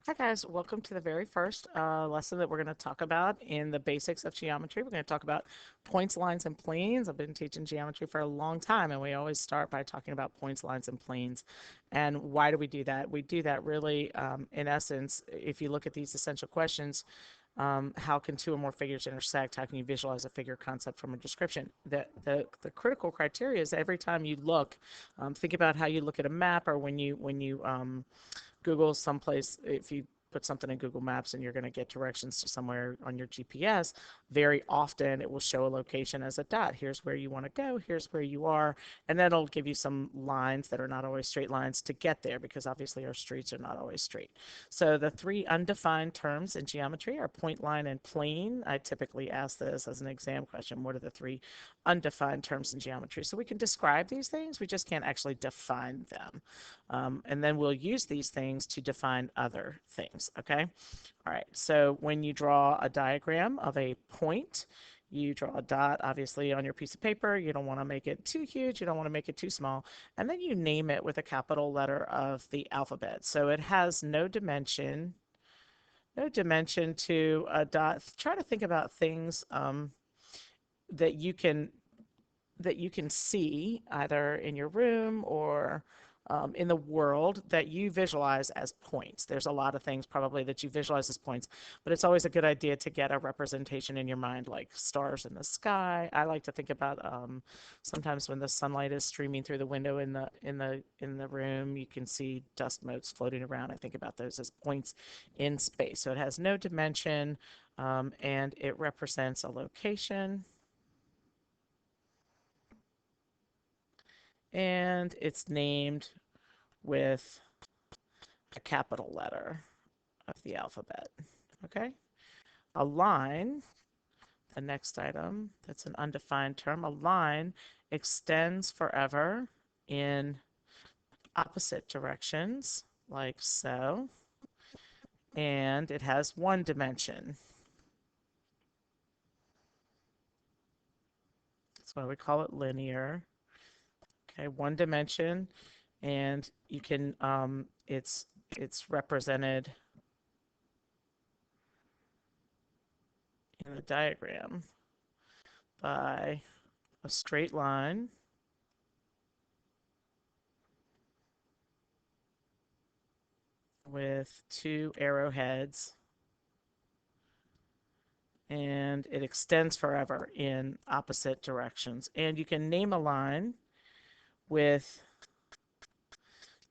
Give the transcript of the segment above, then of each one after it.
Hi guys, welcome to the very first lesson that we're going to talk about in the basics of geometry. We're going to talk about points, lines, and planes. I've been teaching geometry for a long time, and we always start by talking about points, lines, and planes. And why do we do that? We do that really, in essence, if you look at these essential questions, how can two or more figures intersect? How can you visualize a figure concept from a description? The critical criteria is every time you look, think about how you look at a map, or when you Google someplace, if you put something in Google Maps and you're going to get directions to somewhere on your GPS, very often it will show a location as a dot. Here's where you want to go, here's where you are, and then it'll give you some lines that are not always straight lines to get there, because obviously our streets are not always straight. So the three undefined terms in geometry are point, line, and plane. I typically ask this as an exam question. What are the three undefined terms in geometry? So we can describe these things, we just can't actually define them. And then we'll use these things to define other things, okay? All right, so when you draw a diagram of a point, you draw a dot, obviously, on your piece of paper. You don't want to make it too huge. You don't want to make it too small. And then you name it with a capital letter of the alphabet. So it has no dimension, to a dot. Try to think about things that you can see either in your room or in the world that you visualize as points. There's a lot of things probably that you visualize as points, but it's always a good idea to get a representation in your mind, like stars in the sky. I like to think about sometimes when the sunlight is streaming through the window in the room, you can see dust motes floating around. I think about those as points in space. So it has no dimension, and it represents a location. And it's named with a capital letter of the alphabet. Okay? A line, the next item, that's an undefined term. A line extends forever in opposite directions, like so, and it has one dimension. That's why we call it linear. Okay, one dimension, and you can, it's represented in the diagram by a straight line with two arrowheads, and it extends forever in opposite directions. And you can name a line with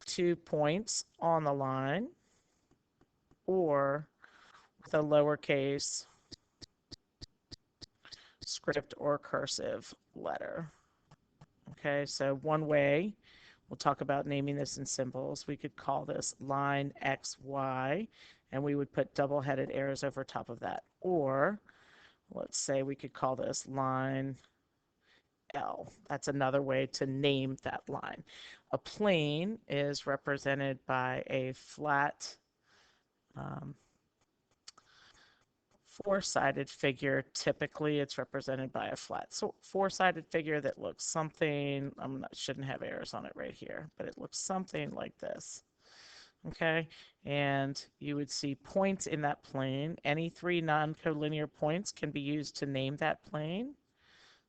2 points on the line, or with a lowercase script or cursive letter. Okay, so one way, we'll talk about naming this in symbols. We could call this line XY, and we would put double-headed arrows over top of that. Or let's say we could call this line L. That's another way to name that line. A plane is represented by a flat four-sided figure. Typically, it's represented by a flat four-sided figure that looks something, shouldn't have arrows on it right here, but it looks something like this. Okay, and you would see points in that plane. Any three non-collinear points can be used to name that plane.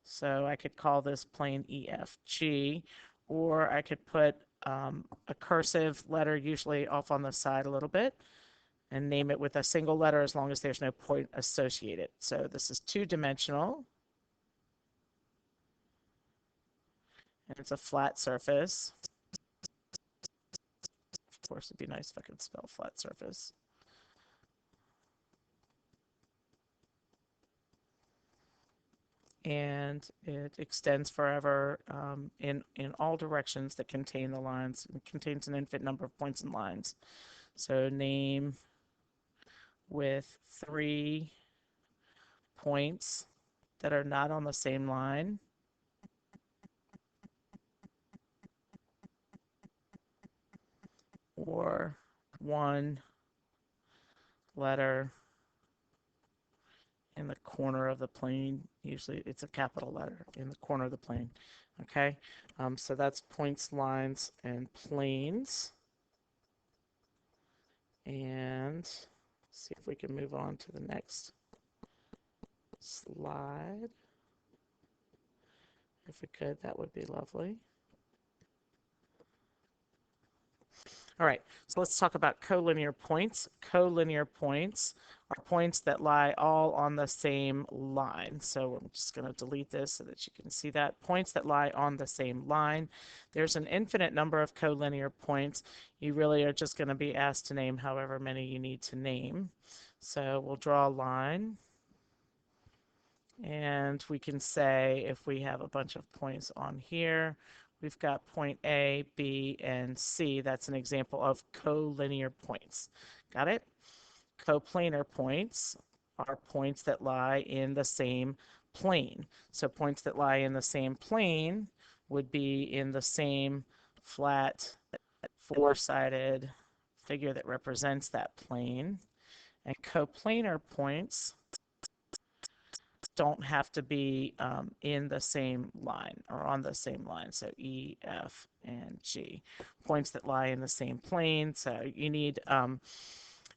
So I could call this plane EFG, or I could put a cursive letter, usually off on the side a little bit, and name it with a single letter as long as there's no point associated. So this is two-dimensional, and it's a flat surface. Of course, it'd be nice if I could spell flat surface. And it extends forever in all directions that contain the lines. It contains an infinite number of points and lines. So name with 3 points that are not on the same line, or 1 letter in the corner of the plane. Usually it's a capital letter in the corner of the plane. Okay, so that's points, lines, and planes. And see if we can move on to the next slide. If we could, that would be lovely. All right, so let's talk about collinear points. Collinear points are points that lie all on the same line. So I'm just going to delete this so that you can see that. Points that lie on the same line. There's an infinite number of collinear points. You really are just going to be asked to name however many you need to name. So we'll draw a line. And we can say if we have a bunch of points on here, we've got point A, B, and C. That's an example of collinear points. Got it? Coplanar points are points that lie in the same plane. So points that lie in the same plane would be in the same flat four-sided figure that represents that plane. And coplanar points don't have to be in the same line or on the same line. So E, F, and G. Points that lie in the same plane. So you need,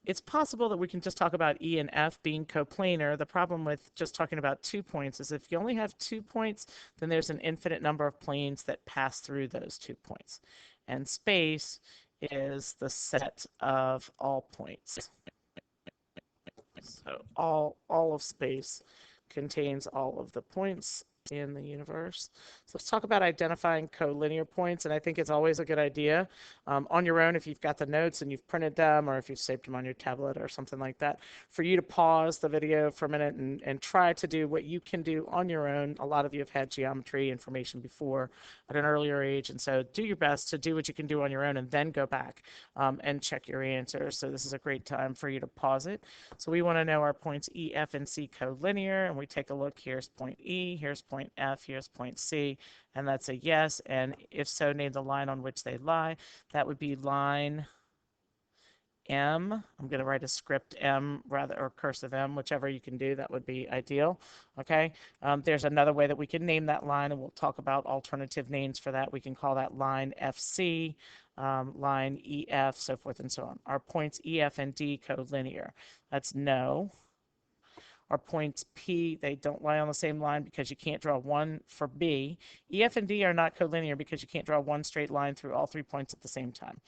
it's possible that we can just talk about E and F being coplanar. The problem with just talking about 2 points is if you only have 2 points, then there's an infinite number of planes that pass through those 2 points. And space is the set of all points. So all of space contains all of the points in the universe. So let's talk about identifying collinear points, and I think it's always a good idea on your own if you've got the notes and you've printed them or if you've saved them on your tablet or something like that, for you to pause the video for a minute and try to do what you can do on your own. A lot of you have had geometry information before at an earlier age, and so do your best to do what you can do on your own and then go back and check your answers. So this is a great time for you to pause it. So we want to know our points E, F, and C collinear, and we take a look. Here's point E, here's point F, here's point C, and that's a yes. And if so, name the line on which they lie. That would be line M. I'm going to write a script M rather, or cursive M, whichever you can do. That would be ideal. Okay. There's another way that we can name that line, and we'll talk about alternative names for that. We can call that line FC, line EF, so forth and so on. Our points EF and D collinear. That's no. Our points P, they don't lie on the same line because you can't draw one for B. E, F, and D are not collinear because you can't draw one straight line through all 3 points at the same time.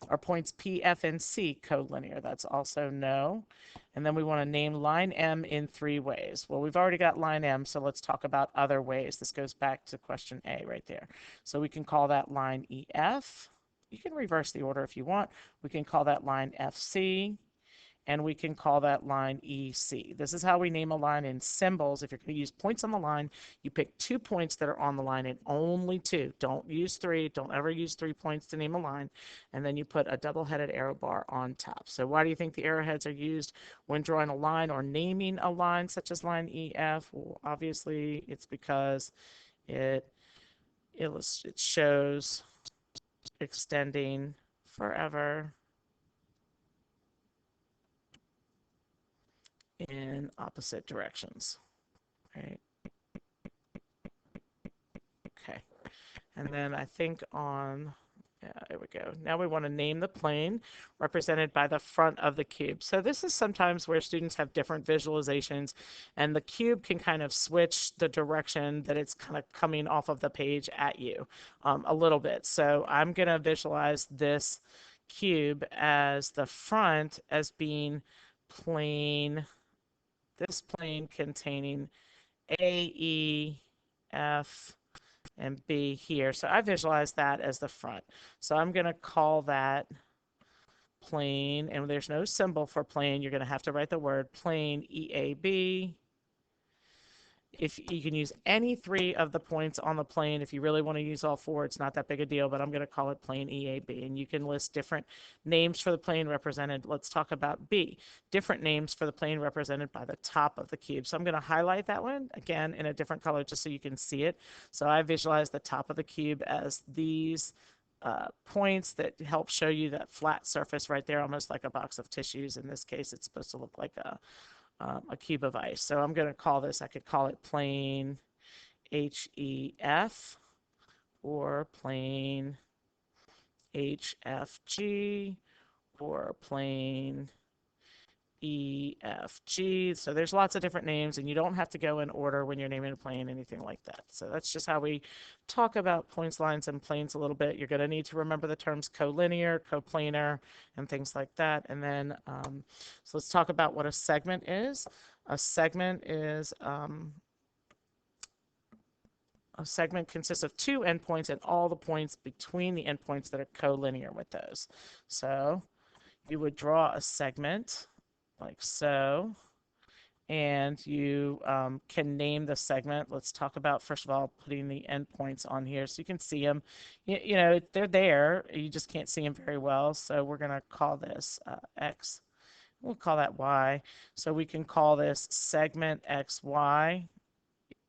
Our points P, F, and C collinear. That's also no. And then we want to name line M in 3 ways. Well, we've already got line M, so let's talk about other ways. This goes back to question A right there. So we can call that line EF. You can reverse the order if you want. We can call that line FC. And we can call that line EC. This is how we name a line in symbols. If you're going to use points on the line, you pick 2 points that are on the line and only 2. Don't use 3. Don't ever use 3 points to name a line. And then you put a double-headed arrow bar on top. So why do you think the arrowheads are used when drawing a line or naming a line such as line EF? Well, obviously, it's because it shows extending forever in opposite directions, right? Okay, and then I think on, yeah, there we go. Now we want to name the plane represented by the front of the cube. So this is sometimes where students have different visualizations, and the cube can kind of switch the direction that it's kind of coming off of the page at you a little bit. So I'm going to visualize this cube as the front as being plane, this plane containing A, E, F, and B here. So I visualize that as the front. So I'm going to call that plane, and there's no symbol for plane. You're going to have to write the word plane EAB. If you can use any 3 of the points on the plane, if you really want to use all 4, it's not that big a deal, but I'm going to call it plane EAB. And you can list different names for the plane represented. Let's talk about B. Different names for the plane represented by the top of the cube. So I'm going to highlight that one again in a different color just so you can see it. So I visualize the top of the cube as these points that help show you that flat surface right there, almost like a box of tissues. In this case, it's supposed to look like a cube of ice. So I'm going to call this, I could call it plane HEF or plane HFG or plane E, F, G. So there's lots of different names, and you don't have to go in order when you're naming a plane, anything like that. So that's just how we talk about points, lines, and planes a little bit. You're going to need to remember the terms collinear, coplanar, and things like that. And then, so let's talk about what a segment is. A segment is a segment consists of two endpoints and all the points between the endpoints that are collinear with those. So you would draw a segment like so, and you can name the segment. Let's talk about, first of all, putting the endpoints on here so you can see them. You know, they're there. You just can't see them very well. So we're going to call this X. We'll call that Y. So we can call this segment XY,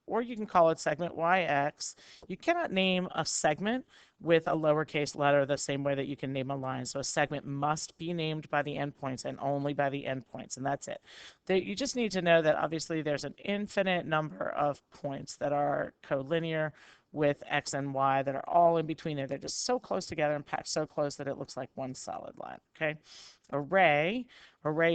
or you can call it segment YX. You cannot name a segment with a lowercase letter the same way that you can name a line. So a segment must be named by the endpoints and only by the endpoints, and that's it. You just need to know that obviously there's an infinite number of points that are collinear with X and Y that are all in between there. They're just so close together and packed so close that it looks like one solid line, okay? Array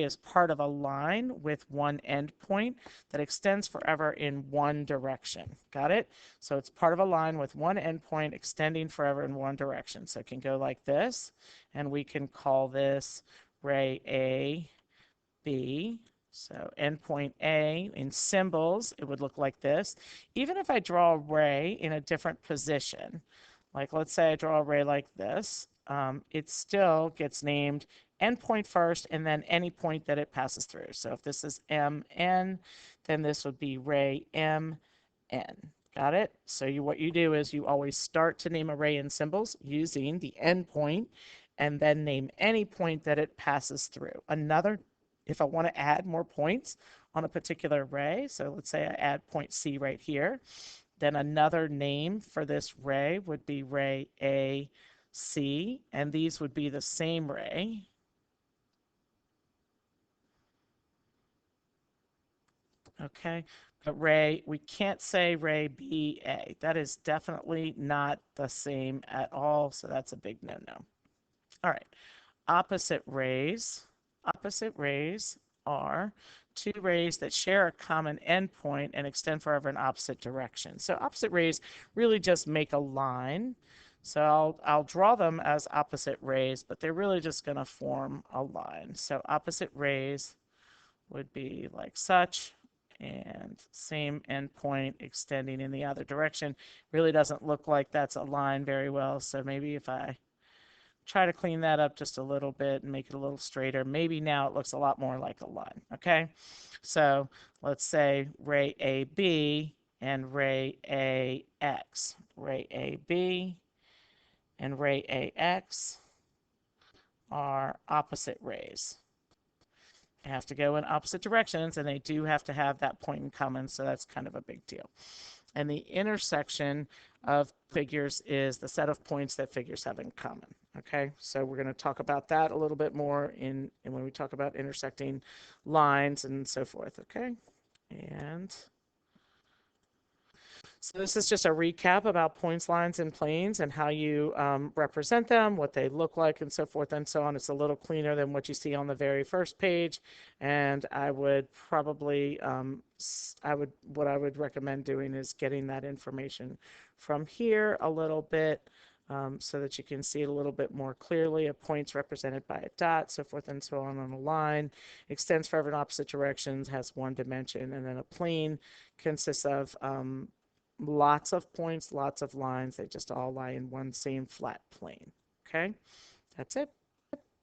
is part of a line with one endpoint that extends forever in one direction. Got it? So it's part of a line with one endpoint extending forever in one direction. So it can go like this, and we can call this ray A, B. So endpoint A in symbols, it would look like this. Even if I draw a ray in a different position, like let's say I draw a ray like this, it still gets named endpoint first and then any point that it passes through. So if this is MN, then this would be ray MN. Got it? So what you do is you always start to name a ray in symbols using the endpoint and then name any point that it passes through. If I want to add more points on a particular ray, so let's say I add point C right here, then another name for this ray would be ray A, C, and these would be the same ray. Okay, but we can't say ray BA. That is definitely not the same at all, so that's a big no-no. All right, opposite rays. Opposite rays are two rays that share a common endpoint and extend forever in opposite directions. So opposite rays really just make a line. So I'll draw them as opposite rays, but they're really just going to form a line. So opposite rays would be like such, and same endpoint extending in the other direction. Really doesn't look like that's a line very well. So maybe if I try to clean that up just a little bit and make it a little straighter, maybe now it looks a lot more like a line. Okay, so let's say ray AB and ray AX. Ray AB and ray AX are opposite rays. They have to go in opposite directions, and they do have to have that point in common, so that's kind of a big deal. And the intersection of figures is the set of points that figures have in common. Okay, so we're going to talk about that a little bit more when we talk about intersecting lines and so forth. Okay, and so this is just a recap about points, lines, and planes and how you represent them, what they look like, and so forth and so on. It's a little cleaner than what you see on the very first page, and I would probably, what I would recommend doing is getting that information from here a little bit so that you can see it a little bit more clearly. A point's represented by a dot, so forth and so on a line, extends forever in opposite directions, has one dimension, and then a plane consists of lots of points, lots of lines. They just all lie in one same flat plane. Okay, that's it.